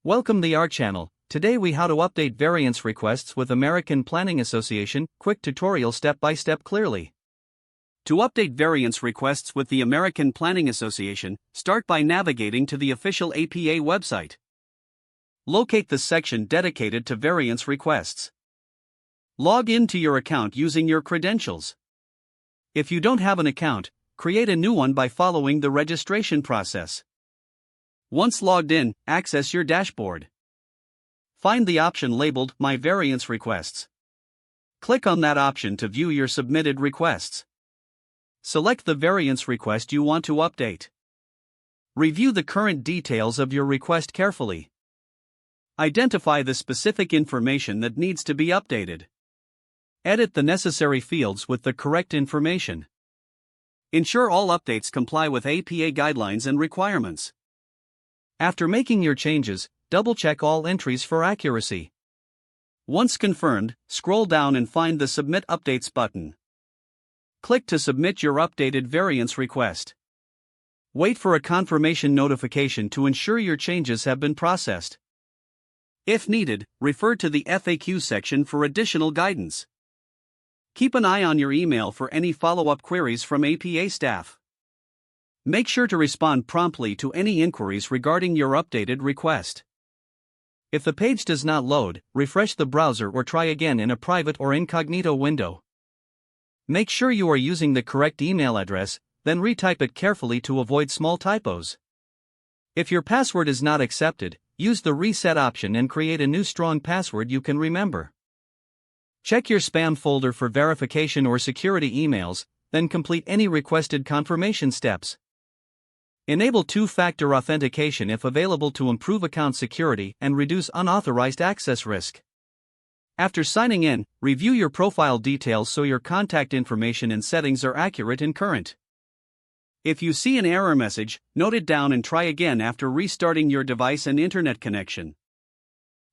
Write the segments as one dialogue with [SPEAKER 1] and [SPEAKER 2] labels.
[SPEAKER 1] Welcome to our channel. Today we how to update variance requests with American Planning Association, quick tutorial step-by-step clearly. To update variance requests with the American Planning Association, start by navigating to the official APA website. Locate the section dedicated to variance requests. Log into your account using your credentials. If you don't have an account, create a new one by following the registration process. Once logged in, access your dashboard. Find the option labeled My Variance Requests. Click on that option to view your submitted requests. Select the variance request you want to update. Review the current details of your request carefully. Identify the specific information that needs to be updated. Edit the necessary fields with the correct information. Ensure all updates comply with APA guidelines and requirements. After making your changes, double-check all entries for accuracy. Once confirmed, scroll down and find the Submit Updates button. Click to submit your updated variance request. Wait for a confirmation notification to ensure your changes have been processed. If needed, refer to the FAQ section for additional guidance. Keep an eye on your email for any follow-up queries from APA staff. Make sure to respond promptly to any inquiries regarding your updated request. If the page does not load, refresh the browser or try again in a private or incognito window. Make sure you are using the correct email address, then retype it carefully to avoid small typos. If your password is not accepted, use the reset option and create a new strong password you can remember. Check your spam folder for verification or security emails, then complete any requested confirmation steps. Enable two-factor authentication if available to improve account security and reduce unauthorized access risk. After signing in, review your profile details so your contact information and settings are accurate and current. If you see an error message, note it down and try again after restarting your device and internet connection.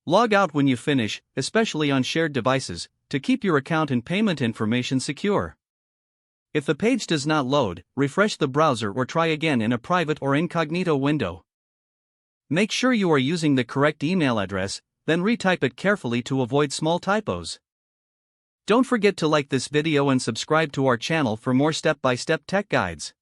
[SPEAKER 1] Log out when you finish, especially on shared devices, to keep your account and payment information secure. If the page does not load, refresh the browser or try again in a private or incognito window. Make sure you are using the correct email address, then retype it carefully to avoid small typos. Don't forget to like this video and subscribe to our channel for more step-by-step tech guides.